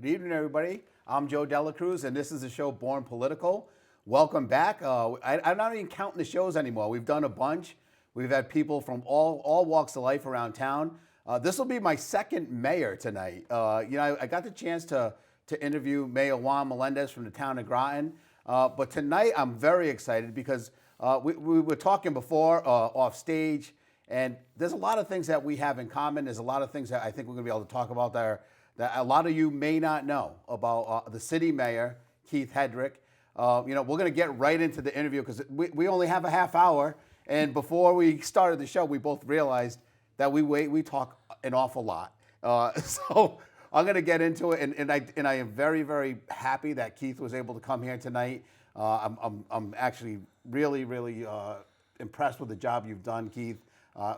Good evening, everybody. I'm Joe Dela Cruz, and this is the show Born Political. Welcome back. I'm not even counting the shows anymore. We've done a bunch. We've had people from all walks of life around town. This will be my second mayor tonight. I got the chance to interview Mayor Juan Melendez from the town of Groton. But tonight I'm very excited because we were talking before off stage, and there's a lot of things that we have in common. There's a lot of things that I think we're going to be able to talk about that a lot of you may not know about the city mayor, Keith Hedrick. We're going to get right into the interview because we only have a half hour. And before we started the show, we both realized that we talk an awful lot. So I'm going to get into it. And I am very, very happy that Keith was able to come here tonight. I'm actually really, really impressed with the job you've done, Keith.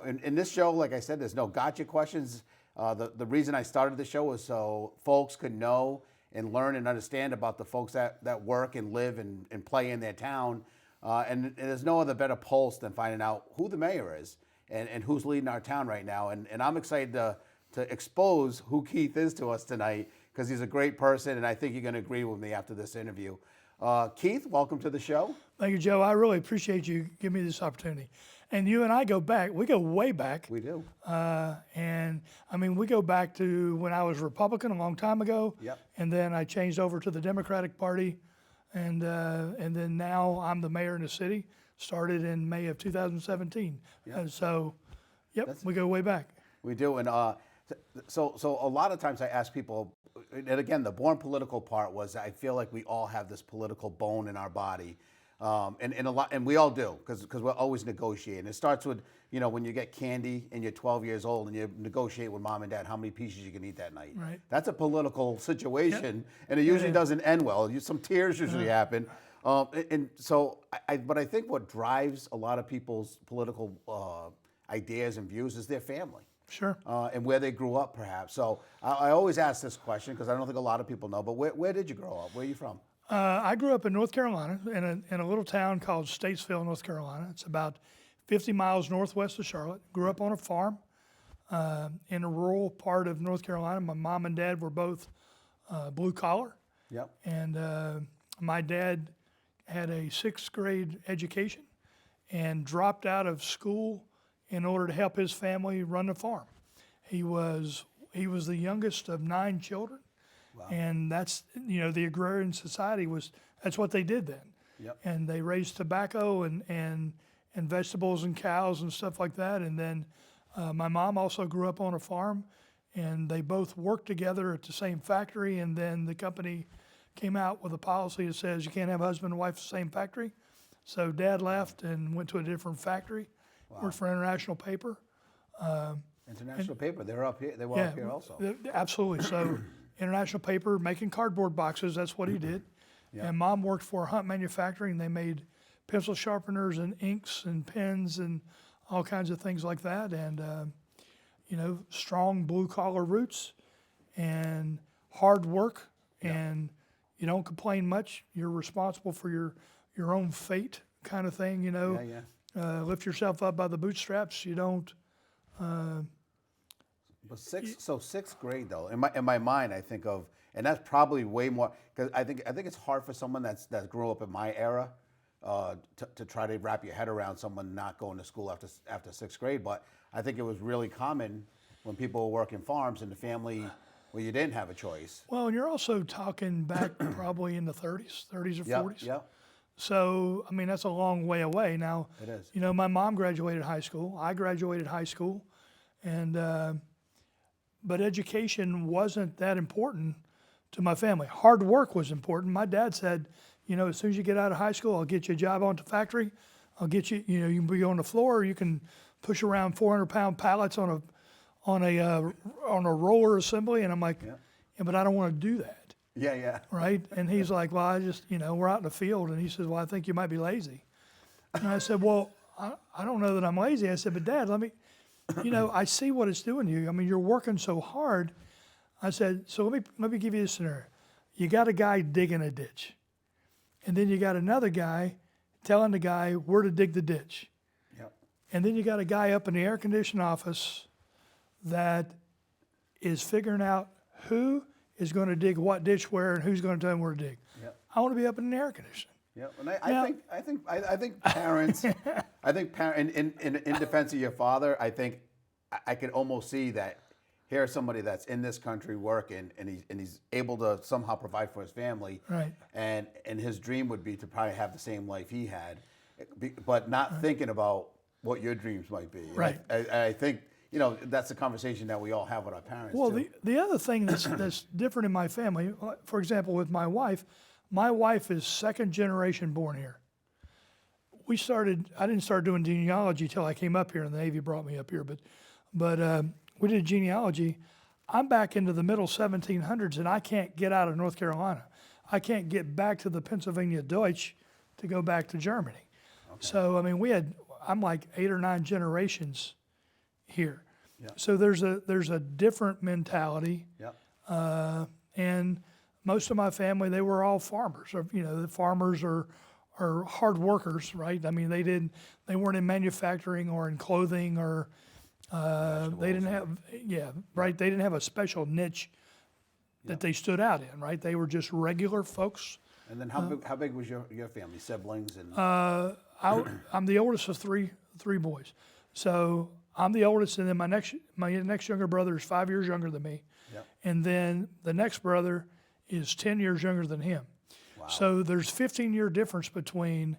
In this show, like I said, there's no gotcha questions. The reason I started the show was so folks could know and learn and understand about the folks that work and live and play in their town. And there's no other better pulse than finding out who the mayor is and who's leading our town right now. And I'm excited to expose who Keith is to us tonight because he's a great person, and I think you're going to agree with me after this interview. Keith, welcome to the show. Thank you, Joe. I really appreciate you giving me this opportunity. And you and I go back. We go way back. We do. We go back to when I was Republican a long time ago. Yep. And then I changed over to the Democratic Party. And then now I'm the mayor in the city. Started in May of 2017. Yep. We go way back. We do. And so a lot of times I ask people, and again, the Born Political part was I feel like we all have this political bone in our body. And we all do because we're always negotiating. It starts with, when you get candy and you're 12 years old and you negotiate with mom and dad how many pieces you can eat that night. Right. That's a political situation, and it usually doesn't end well. Some tears usually happen. But I think what drives a lot of people's political ideas and views is their family. Sure. And where they grew up, perhaps. So I always ask this question because I don't think a lot of people know, but where did you grow up? Where are you from? I grew up in North Carolina in a little town called Statesville, North Carolina. It's about 50 miles northwest of Charlotte. Grew up on a farm in a rural part of North Carolina. My mom and dad were both blue collar. Yep. And my dad had a sixth grade education and dropped out of school in order to help his family run the farm. He was the youngest of 9 children. Wow. And that's, the agrarian society that's what they did then. Yep. And they raised tobacco and vegetables and cows and stuff like that. And then my mom also grew up on a farm, and they both worked together at the same factory. And then the company came out with a policy that says you can't have husband and wife at the same factory. So dad left and went to a different factory, worked for International Paper. International Paper, they were up here. They were up here also. Absolutely. So International Paper, making cardboard boxes, that's what he did. Yep. And mom worked for Hunt Manufacturing. They made pencil sharpeners and inks and pens and all kinds of things like that. And, strong blue collar roots and hard work. Yep. And you don't complain much. You're responsible for your own fate kind of thing, lift yourself up by the bootstraps. You don't. But sixth grade though, in my mind, I think of, and that's probably way more because I think it's hard for someone that grew up in my era to try to wrap your head around someone not going to school after sixth grade. But I think it was really common when people were working farms in the family where you didn't have a choice. Well, and you're also talking back probably in the 30s or 40s. Yeah. So that's a long way away now. It is. My mom graduated high school. I graduated high school, and. But education wasn't that important to my family. Hard work was important. My dad said, as soon as you get out of high school, I'll get you a job on the factory. I'll get you, you can be on the floor. You can push around 400-pound pallets on a roller assembly. And I'm like, yeah, but I don't want to do that. Yeah. Right? And he's like, well, I just, we're out in the field. And he says, well, I think you might be lazy. And I said, well, I don't know that I'm lazy. I said, but Dad, I see what it's doing to you. You're working so hard. I said, so let me give you a scenario. You got a guy digging a ditch, and then you got another guy telling the guy where to dig the ditch. Yep. And then you got a guy up in the air-conditioned office that is figuring out who is going to dig what ditch where and who's going to tell them where to dig. Yep. I want to be up in the air conditioning. Yeah, and I think parents, in defense of your father, I think I could almost see that here's somebody that's in this country working, and he's able to somehow provide for his family, Right. And his dream would be to probably have the same life he had, but not thinking about what your dreams might be. Right. I think that's the conversation that we all have with our parents. Well, too. the other thing that's different in my family, for example, with my wife is second generation born here. I didn't start doing genealogy till I came up here, and the Navy brought me up here, but we did genealogy. I'm back into the middle 1700s, and I can't get out of North Carolina. I can't get back to the Pennsylvania Deutsch to go back to Germany. Okay. So, I mean, I'm like 8 or 9 generations here. Yeah. So there's a different mentality. Yeah. And most of my family, they were all farmers. Or, the farmers are hard workers, right? I mean, they weren't in manufacturing or in clothing or they didn't have, right? They didn't have a special niche that they stood out in, right? They were just regular folks. And then how big was your family, siblings? And I'm the oldest of three boys. So I'm the oldest, and then my next younger brother is 5 years younger than me. Yep. And then the next brother is 10 years younger than him. Wow. So there's 15-year difference between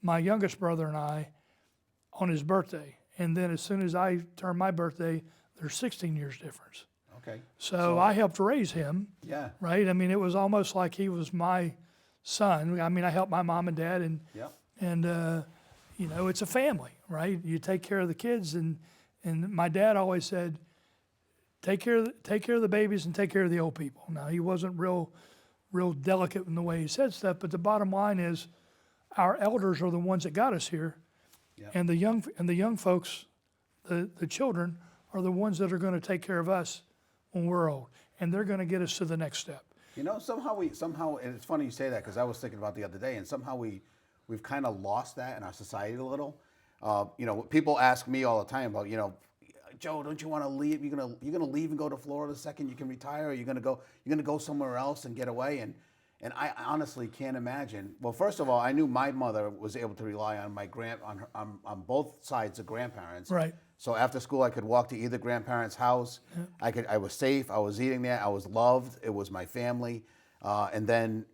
my youngest brother and I on his birthday. And then as soon as I turn my birthday, there's 16 years difference. Okay. So I helped raise him. Yeah. Right? I mean, it was almost like he was my son. I mean, I helped my mom and dad, and it's a family, right? You take care of the kids, and my dad always said, take care of the babies and take care of the old people. Now, he wasn't real delicate in the way he said stuff, but the bottom line is, our elders are the ones that got us here, and the young folks, the children, are the ones that are going to take care of us when we're old, and they're going to get us to the next step. Somehow, and it's funny you say that, because I was thinking about the other day, and somehow we've kind of lost that in our society a little. People ask me all the time about, Joe, don't you want to leave? You're gonna leave and go to Florida the second you can retire, or you're gonna go somewhere else and get away? And I honestly can't imagine. Well, first of all, I knew my mother was able to rely on my on both sides of grandparents. Right. So after school, I could walk to either grandparent's house. Yeah. I was safe. I was eating there. I was loved. It was my family. And then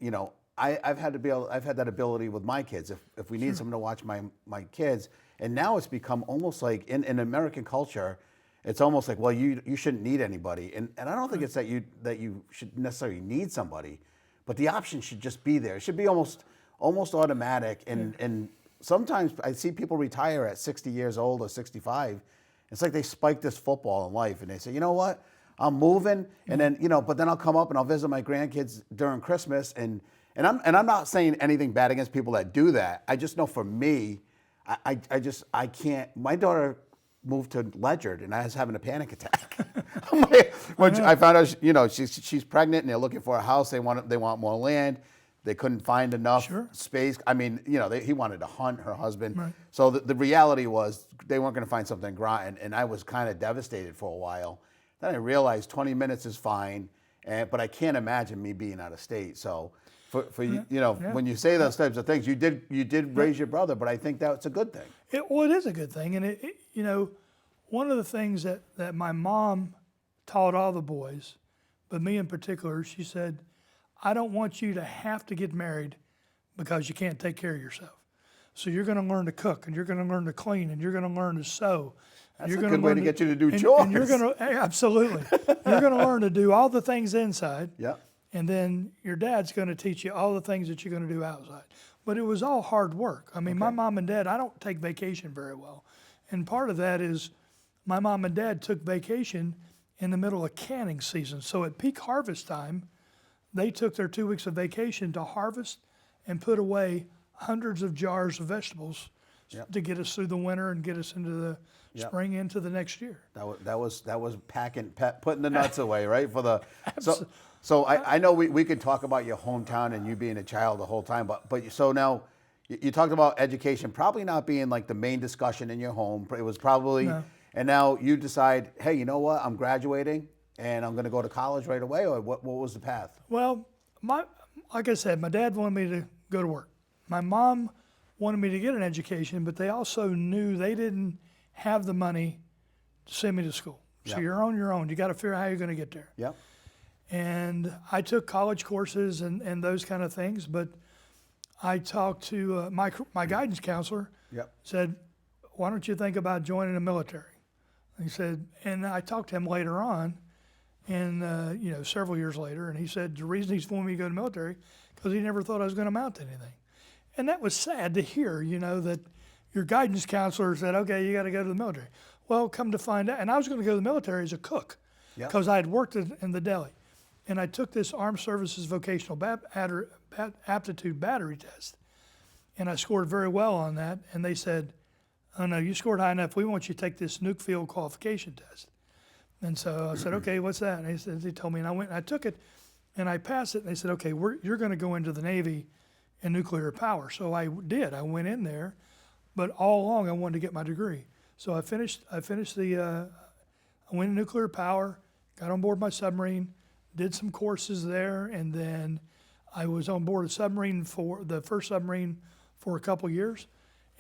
I've had that ability with my kids. If we need someone to watch my kids, and now it's become almost like in American culture, it's almost like, well, you shouldn't need anybody, and I don't think it's that you should necessarily need somebody, but the option should just be there. It should be almost automatic. And sometimes I see people retire at 60 years old or 65. It's like they spiked this football in life, and they say, you know what, I'm moving, and then but then I'll come up and I'll visit my grandkids during Christmas, and I'm not saying anything bad against people that do that. I just know for me, I can't. My daughter moved to Ledgard, and I was having a panic attack. When I found out, she's pregnant, and they're looking for a house. They want more land. They couldn't find enough space. I mean, he wanted to hunt, her husband. Right. So the reality was they weren't going to find something in Groton, and I was kind of devastated for a while. Then I realized 20 minutes is fine, but I can't imagine me being out of state. So for you, when you say those types of things, you did raise your brother, but I think that's a good thing. It is a good thing, and one of the things that my mom taught all the boys, but me in particular, she said, I don't want you to have to get married because you can't take care of yourself. So you're going to learn to cook, and you're going to learn to clean, and you're going to learn to sew. That's a good way to get you to do chores. And you're going to, absolutely. You're going to learn to do all the things inside. Yeah. And then your dad's going to teach you all the things that you're going to do outside. But it was all hard work. I mean, my mom and dad, I don't take vacation very well. And part of that is my mom and dad took vacation in the middle of canning season. So at peak harvest time, they took their 2 weeks of vacation to harvest and put away hundreds of jars of vegetables to get us through the winter and get us into the spring into the next year. That was putting the nuts away, right? For the so I know we could talk about your hometown and you being a child the whole time, but so now you talked about education probably not being like the main discussion in your home. It was probably and now you decide, hey, you know what? I'm graduating. and I'm going to go to college right away, or what was the path? Well, like I said, my dad wanted me to go to work. My mom wanted me to get an education, but they also knew they didn't have the money to send me to school. So Yep. you're on your own. You got to figure out how you're going to get there. Yep. And I took college courses and those kind of things, but I talked to my guidance counselor. Yep. Said, why don't you think about joining the military? He said, and I talked to him later on, and several years later, and he said the reason he's wanting me to go to the military because he never thought I was going to amount to anything. And that was sad to hear, that your guidance counselor said, okay, you got to go to the military. Well, come to find out, and I was going to go to the military as a cook Yep. because I had worked in the deli. And I took this Armed Services Vocational Aptitude Battery Test, and I scored very well on that. And they said, oh no, you scored high enough. We want you to take this nuke field qualification test. And so I said, okay, what's that? And they told me, and I went and I took it, and I passed it. And they said, okay, you're going to go into the Navy in nuclear power. So I did. I went in there, but all along I wanted to get my degree. So I finished I went in nuclear power, got on board my submarine, did some courses there, and then I was on board the first submarine for a couple years.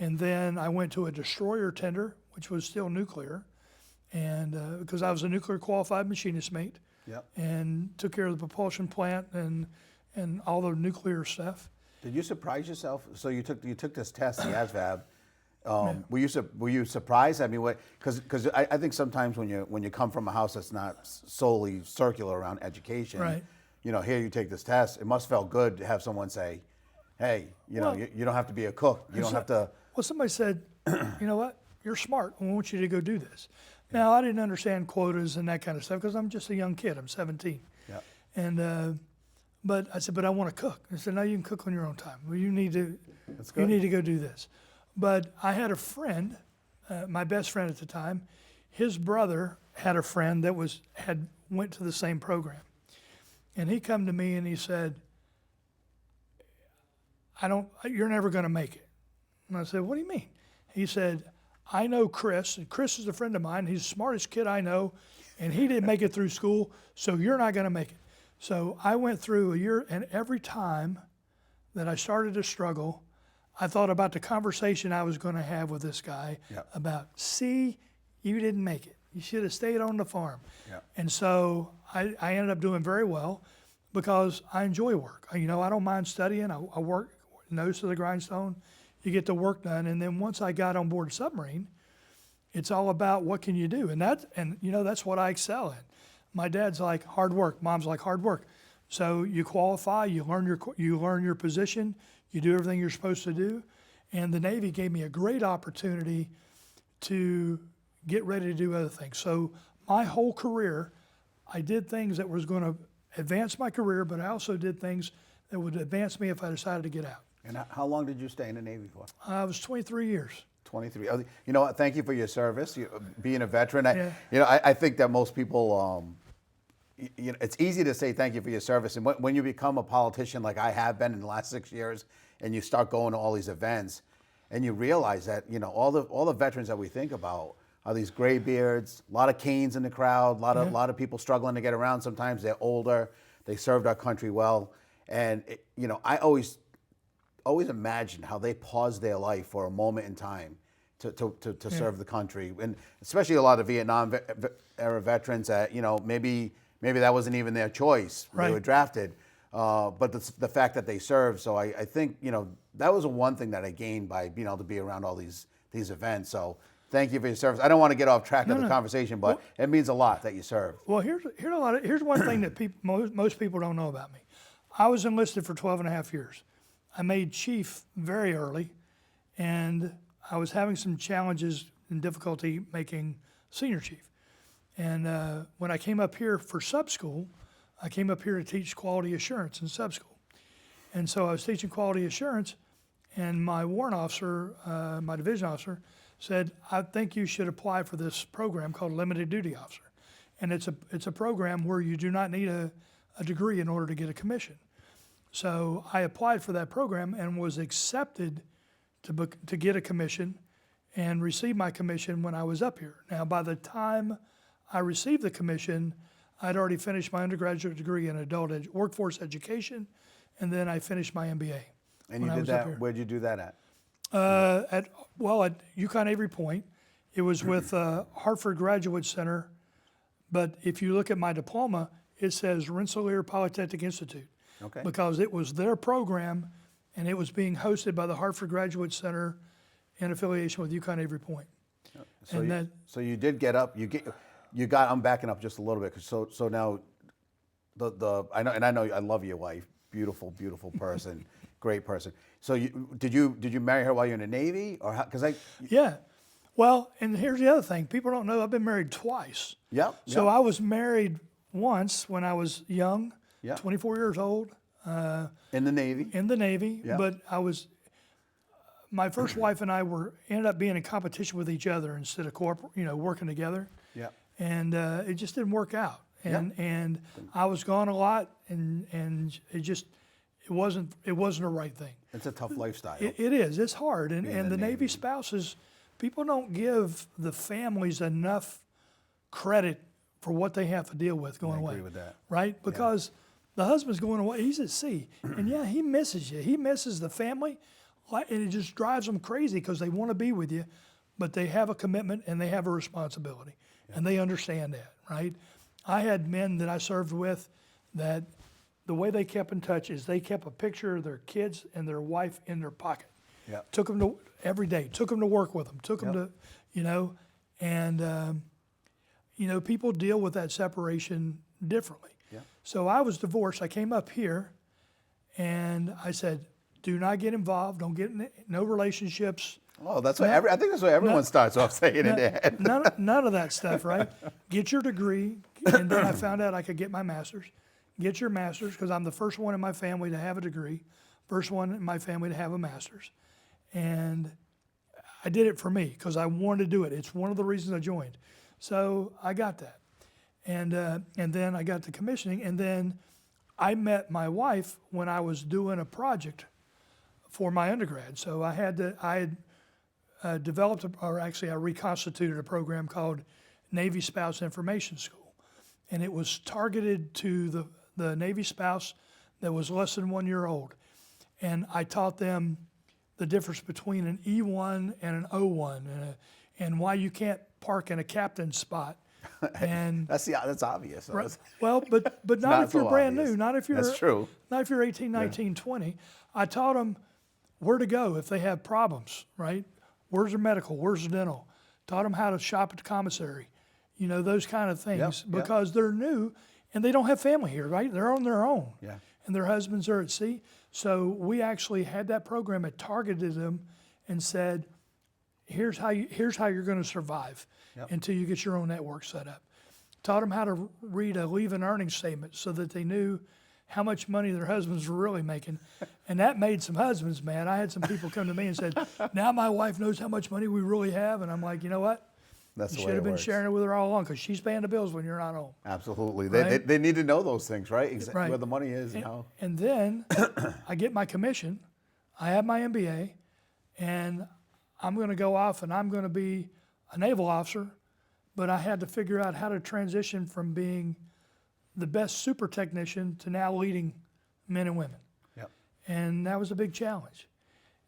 And then I went to a destroyer tender, which was still nuclear, and because I was a nuclear qualified machinist mate, Yep. and took care of the propulsion plant and all the nuclear stuff. Did you surprise yourself? So you took this test, the ASVAB. Were you surprised? I mean, because I think sometimes when you come from a house that's not solely circular around education, Right. Here you take this test. It must felt good to have someone say, "Hey, Well, you don't have to be a cook. You don't have to." Well, somebody said, you know what? You're smart. I want you to go do this. Now, I didn't understand quotas and that kind of stuff because I'm just a young kid. I'm 17. Yep. And but I said, but I want to cook. I said, no, you can cook on your own time. Well, you need to go do this. But I had a friend, my best friend at the time. His brother had a friend that went to the same program, and he come to me and he said, you're never going to make it. And I said, what do you mean? He said, I know Chris, and Chris is a friend of mine. He's the smartest kid I know, and he didn't make it through school, so you're not going to make it. So I went through a year, and every time that I started to struggle, I thought about the conversation I was going to have with this guy Yep. about, see, you didn't make it. You should have stayed on the farm. Yep. And so I ended up doing very well because I enjoy work. I don't mind studying. I work nose to the grindstone. You get the work done. And then once I got on board a submarine, it's all about what can you do. And that's what I excel in. My dad's like hard work. Mom's like hard work. So you qualify, you learn your position, you do everything you're supposed to do. And the Navy gave me a great opportunity to get ready to do other things. So my whole career, I did things that was going to advance my career, but I also did things that would advance me if I decided to get out. And how long did you stay in the Navy for? I was 23 years. 23. Oh, you know what? Thank you for your service. Being a veteran, Yeah. I think that most people, it's easy to say thank you for your service, and when you become a politician like I have been in the last 6 years, and you start going to all these events, and you realize that all the veterans that we think about are these gray beards, a lot of canes in the crowd, a lot of people struggling to get around. Sometimes they're older, they served our country well, and I always imagine how they paused their life for a moment in time to serve the country, and especially a lot of Vietnam era veterans that maybe that wasn't even their choice. Right. They were drafted, but the fact that they served. So I think that was one thing that I gained by being able to be around all these events. So thank you for your service. I don't want to get off track of the conversation, but it means a lot that you served. Well, here's one thing that most people don't know about me. I was enlisted for 12 and a half years. I made chief very early, and I was having some challenges and difficulty making senior chief. And when I came up here for sub school, I came up here to teach quality assurance in sub school. And so I was teaching quality assurance, and my warrant officer, my division officer, said, I think you should apply for this program called Limited Duty Officer. And it's a program where you do not need a degree in order to get a commission. So I applied for that program and was accepted to get a commission and received my commission when I was up here. Now, by the time I received the commission, I'd already finished my undergraduate degree in workforce education, and then I finished my MBA. And you did that, where'd you do that at? At UConn Avery Point. It was with Hartford Graduate Center, but if you look at my diploma, it says Rensselaer Polytechnic Institute. Okay. Because it was their program, and it was being hosted by the Hartford Graduate Center in affiliation with UConn Avery Point. So you did get up. I'm backing up just a little bit. So now, I know I love your wife. Beautiful, beautiful person, great person. So did you marry her while you're in the Navy, or Yeah. Well, and here's the other thing. People don't know I've been married twice. Yep. So I was married once when I was young, Yeah. 24 years old. In the Navy. In the Navy, Yeah. but my first wife and I ended up being in competition with each other instead of working together. Yeah. And it just didn't work out. Yeah. And I was gone a lot, and it wasn't the right thing. It's a tough lifestyle. It is. It's hard. And in the the Navy Navy. spouses, people don't give the families enough credit for what they have to deal with going away. I agree with that. Right? Because the husband's going away. He's at sea. And yeah, he misses you. He misses the family. And it just drives them crazy because they want to be with you, but they have a commitment and they have a responsibility. And they understand that, right? I had men that I served with that the way they kept in touch is they kept a picture of their kids and their wife in their pocket. Yeah. Took them to every day, took them to work with them, took them to, and people deal with that separation differently. Yeah. So I was divorced. I came up here and I said, do not get involved. Don't get in no relationships. Oh, that's what I think that's what everyone starts off saying in their head. None of that stuff, right? Get your degree. And then I found out I could get my master's. Get your master's, because I'm the first one in my family to have a degree, first one in my family to have a master's. And I did it for me because I wanted to do it. It's one of the reasons I joined. So I got that. And then I got the commissioning. And then I met my wife when I was doing a project for my undergrad. So I had developed, I reconstituted a program called Navy Spouse Information School. And it was targeted to the Navy spouse that was less than 1 year old. And I taught them the difference between an E1 and an O1 and why you can't park in a captain's spot. And that's obvious. Right, well, but not if you're brand new, not if you're That's true. Not if you're 18, 19, 20. I taught them where to go if they have problems, right? Where's their medical? Where's the dental? Taught them how to shop at the commissary, those kind of things, because they're new and they don't have family here, right? They're on their own. Yeah. And their husbands are at sea. So we actually had that program that targeted them and said, here's how you're going to survive until you get your own network set up. Taught them how to read a leave and earnings statement so that they knew how much money their husbands were really making. And that made some husbands mad. I had some people come to me and said, now my wife knows how much money we really have. And I'm like, you know what? That's you the way should have it been works. sharing it with her all along because she's paying the bills when you're not home. Absolutely. Right? They need to know those things, right? Right. Where the money is and how. And then I get my commission. I have my MBA. And I'm going to go off and I'm going to be a naval officer. But I had to figure out how to transition from being the best super technician to now leading men and women. Yep. And that was a big challenge.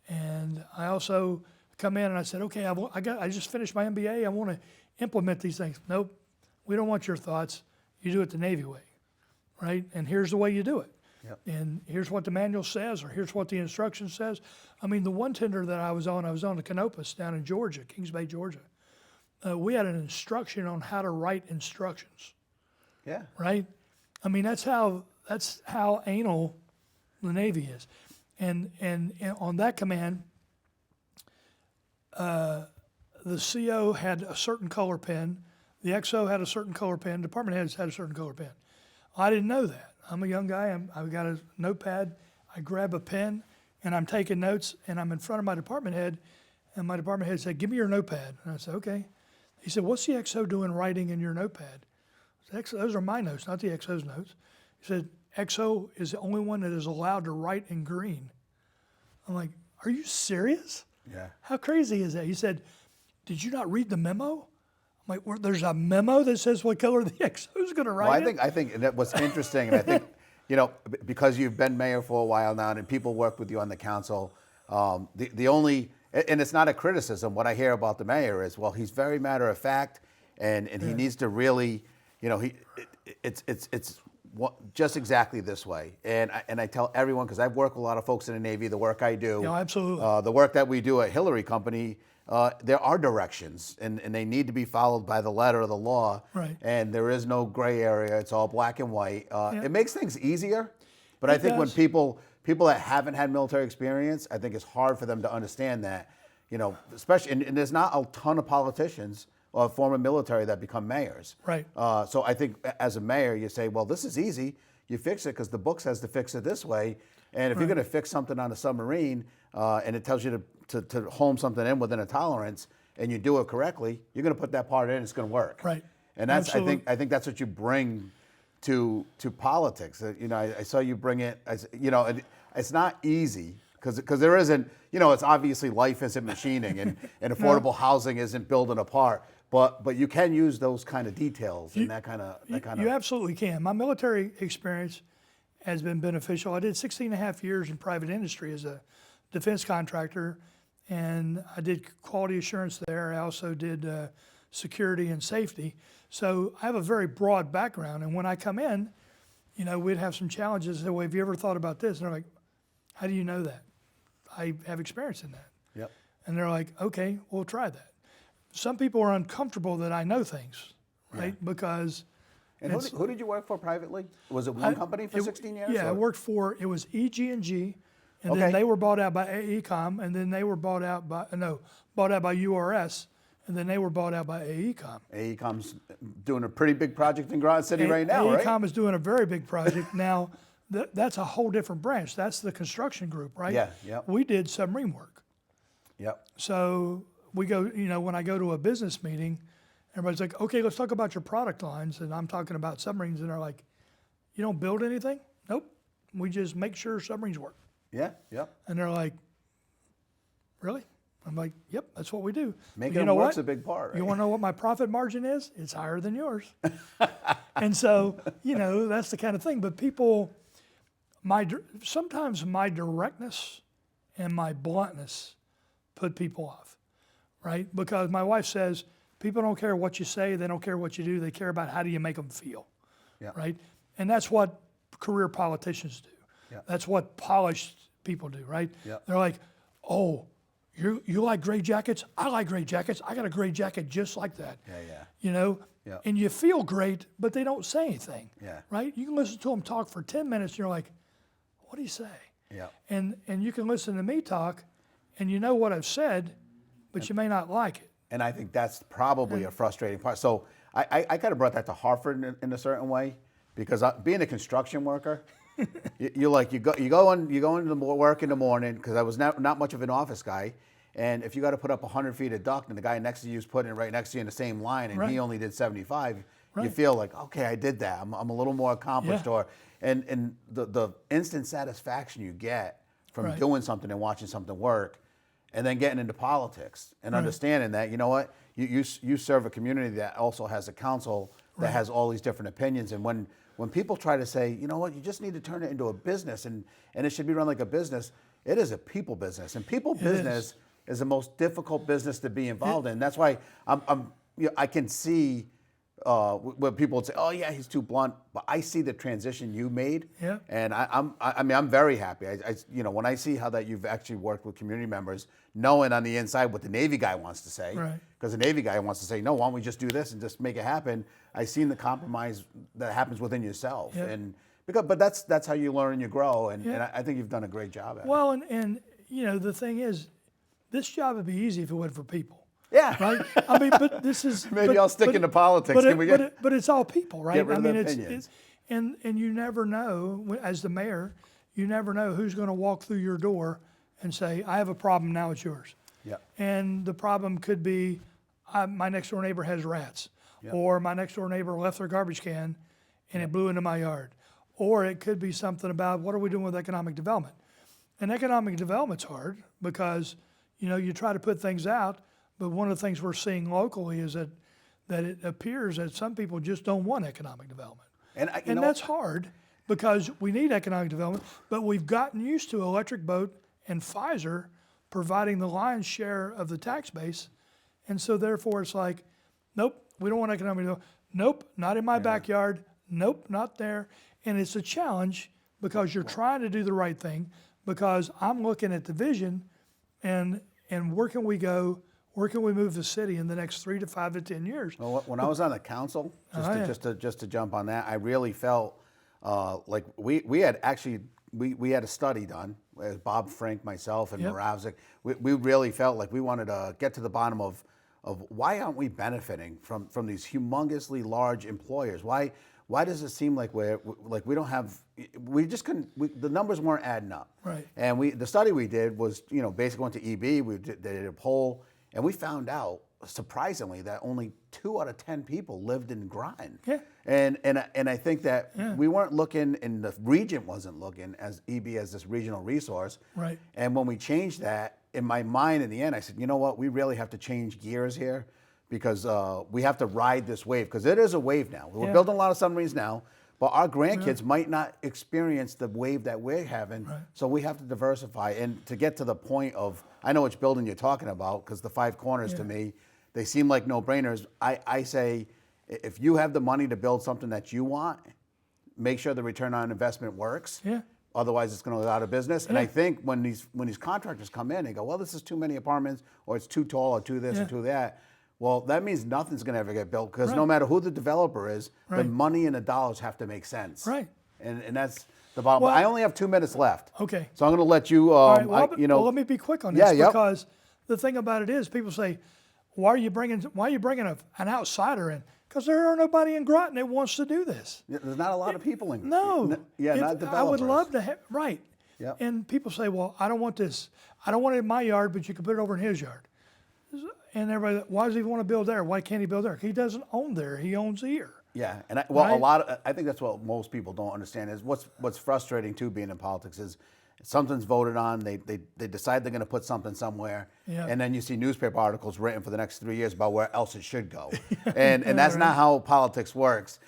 And I also come in and I said, okay, I just finished my MBA. I want to implement these things. Nope, we don't want your thoughts. You do it the Navy way, right? And here's the way you do it. Yep. And here's what the manual says, or here's what the instruction says. I mean, the one tender that I was on the Canopus down in Georgia, Kings Bay, Georgia. We had an instruction on how to write instructions. Yeah. Right? I mean, that's how anal the Navy is. And on that command, the CO had a certain color pen, the XO had a certain color pen, department heads had a certain color pen. I didn't know that. I'm a young guy. I've got a notepad. I grab a pen, and I'm taking notes, and I'm in front of my department head, and my department head said, give me your notepad. And I said, okay. He said, what's the XO doing writing in your notepad? I said, those are my notes, not the XO's notes. He said, XO is the only one that is allowed to write in green. I'm like, are you serious? Yeah. How crazy is that? He said, did you not read the memo? I'm like, there's a memo that says what color the XO is going to write Well, I think that what's interesting, and I think, because you've been mayor for a while now, and people work with you on the council, the only, and it's not a criticism, what I hear about the mayor is, well, he's very matter of fact, and he needs to really, it's just exactly this way. And I tell everyone, because I've worked with a lot of folks in the Navy, the work I do, absolutely. the work that we do at Hillary Company, there are directions, and they need to be followed by the letter of the law. Right. And there is no gray area. It's all black and white. It makes things easier, but I think when people that haven't had military experience, I think it's hard for them to understand that, especially, and there's not a ton of politicians or former military that become mayors. Right. So I think as a mayor, you say, well, this is easy. You fix it because the book says to fix it this way. And if you're going to fix something on a submarine and it tells you to home something in within a tolerance and you do it correctly, you're going to put that part in. It's going to work. Right. And that's I think that's what you bring to politics. I saw you bring it. It's not easy because there isn't. It's obviously life isn't machining and affordable housing isn't building apart. But you can use those kind of details and that kind of. You absolutely can. My military experience has been beneficial. I did 16 and a half years in private industry as a defense contractor, and I did quality assurance there. I also did security and safety. So I have a very broad background. And when I come in, we'd have some challenges. Say, well, have you ever thought about this? And they're like, how do you know that? I have experience in that. Yep. And they're like, okay, we'll try that. Some people are uncomfortable that I know things, right? Yeah. Because. And who did you work for privately? Was it one company for 16 years? Yeah, or? I worked for, it was EG&G, and Okay. then they were bought out by AECOM, and then they were bought out by URS, and then they were bought out by AECOM. AECOM's doing a pretty big project in Garden City right now, right? AECOM is doing a very big project. Now, that's a whole different branch. That's the construction group, right? Yeah, yeah. We did submarine work. Yep. So we go, when I go to a business meeting, everybody's like, okay, let's talk about your product lines. And I'm talking about submarines. And they're like, you don't build anything? Nope. We just make sure submarines work. Yeah, yep. And they're like, really? I'm like, yep, that's what we do. Making them work's a big part, right? You want to know what my profit margin is? It's higher than yours. And so, that's the kind of thing. But people, sometimes my directness and my bluntness put people off, right? Because my wife says, people don't care what you say, they don't care what you do, they care about how do you make them feel, right? And that's what career politicians do. Yeah. That's what polished people do, right? Yeah. They're like, oh, you like gray jackets? I like gray jackets. I got a gray jacket just like that. Yeah. And you feel great, but they don't say anything, Yeah. right? You can listen to them talk for 10 minutes and you're like, what do you say? Yeah. And you can listen to me talk and you know what I've said, but you may not like it. And I think that's probably a frustrating part. So I kind of brought that to Hartford in a certain way, because being a construction worker, you go into work in the morning, because I was not much of an office guy, and if you got to put up 100 feet of duct and the guy next to you is putting it right next to you in the same line, and he only did 75, you feel like, okay, I did that. I'm a little more accomplished, and the instant satisfaction you get from doing something and watching something work. And then getting into politics and understanding that, you serve a community that also has a council that has all these different opinions. And when people try to say, you just need to turn it into a business and it should be run like a business, it is a people business. And people business is the most difficult business to be involved in. That's why I can see where people would say, oh yeah, he's too blunt, but I see the transition you made, and I'm very happy. When I see how that you've actually worked with community members, knowing on the inside what the Navy guy wants to say, because the Navy guy wants to say, no, why don't we just do this and just make it happen? I've seen the compromise that happens within yourself, but that's how you learn and you grow, and I think you've done a great job at it. Well, and the thing is, this job would be easy if it wasn't for people. Yeah. Right. I mean, but this is maybe I'll stick into politics. But it's all people, right? Get rid of it's and you never know, as the mayor, you never know who's going to walk through your door and say, I have a problem, now it's yours. Yeah. And the problem could be, my next door neighbor has rats, or my next door neighbor left their garbage can and it blew into my yard, or it could be something about what are we doing with economic development. And economic development's hard because you try to put things out. But one of the things we're seeing locally is that that it appears that some people just don't want economic development. And That's hard because we need economic development, but we've gotten used to Electric Boat and Pfizer providing the lion's share of the tax base. And so therefore it's like, nope, we don't want economic development. Nope, not in my backyard. Nope, not there. And it's a challenge because you're trying to do the right thing, because I'm looking at the vision and where can we go? Where can we move the city in the next 3 to 5 to 10 years? Well, when I was on the council, just to jump on that, I really felt like we had a study done, as Bob Frank, myself, and Moravzik. We really felt like we wanted to get to the bottom of why aren't we benefiting from these humongously large employers? Why does it seem like we don't have, we just couldn't, the numbers weren't adding up. Right. And the study we did was, basically went to EB, they did a poll, and we found out, surprisingly, that only 2 out of 10 people lived in Groton. Yeah. And I think that we weren't looking, and the region wasn't looking as EB as this regional resource. Right. And when we changed that, in my mind, in the end, I said, you know what, we really have to change gears here, because we have to ride this wave, because it is a wave now. We're building a lot of submarines now, but our grandkids might not experience the wave that we're having, so we have to diversify. And to get to the point of, I know which building you're talking about, because the 5 corners to me, they seem like no-brainers. I say, if you have the money to build something that you want, make sure the return on investment works. Yeah. Otherwise, it's going to go out of business. And I think when these contractors come in, they go, well, this is too many apartments, or it's too tall, or too this, or too that. Well, that means nothing's going to ever get built, because no matter who the developer is, the money and the dollars have to make sense. Right. And that's the bottom. Well, I only have 2 minutes left. Okay. So I'm going to let you. All right, well, let me be quick on this, Yeah, because the thing about it is, people say, why are you bringing an outsider in? Because there are nobody in Groton that wants to do this. There's not a lot of people in. No. Not developers. I would love to have, right. Yep. And people say, well, I don't want this. I don't want it in my yard, but you can put it over in his yard. And everybody, why does he want to build there? Why can't he build there? He doesn't own there. He owns here. Yeah, and I think that's what most people don't understand is what's frustrating too, being in politics, is something's voted on, they decide they're going to put something somewhere, and then you see newspaper articles written for the next 3 years about where else it should go, and that's not how politics works.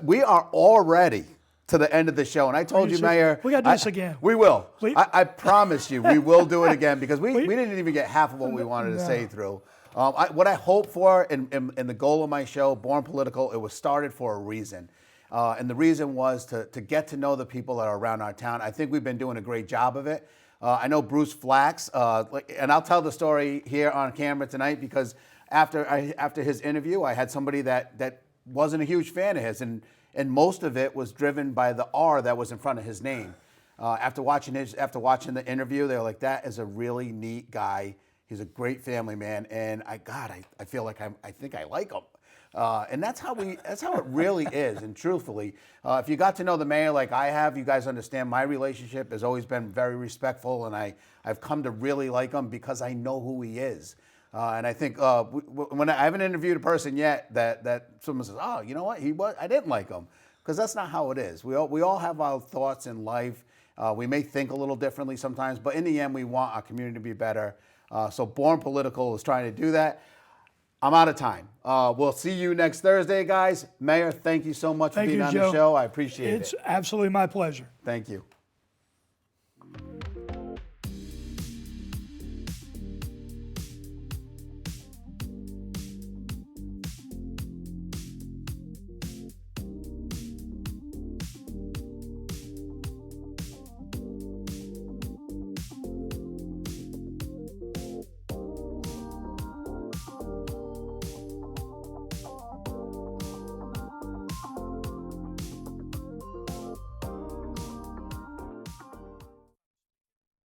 We are already to the end of the show, and I told you, Mayor, we got to do this again. We will. I promise you, we will do it again, because we didn't even get half of what we wanted to say through. What I hope for, and the goal of my show, Born Political, it was started for a reason. And the reason was to get to know the people that are around our town. I think we've been doing a great job of it. I know Bruce Flax, and I'll tell the story here on camera tonight, because after his interview, I had somebody that wasn't a huge fan of his, and most of it was driven by the R that was in front of his name. After watching the interview, they were like, "That is a really neat guy. He's a great family man," and I feel like I think I like him. And that's how it really is. And truthfully, if you got to know the mayor like I have, you guys understand my relationship has always been very respectful, and I've come to really like him because I know who he is. And I think when I haven't interviewed a person yet that someone says, "Oh, you know what? I didn't like him," because that's not how it is. We all have our thoughts in life. We may think a little differently sometimes, but in the end, we want our community to be better. So Born Political is trying to do that. I'm out of time. We'll see you next Thursday, guys. Mayor, thank you so much for being on the show. I appreciate it. It's absolutely my pleasure. Thank you.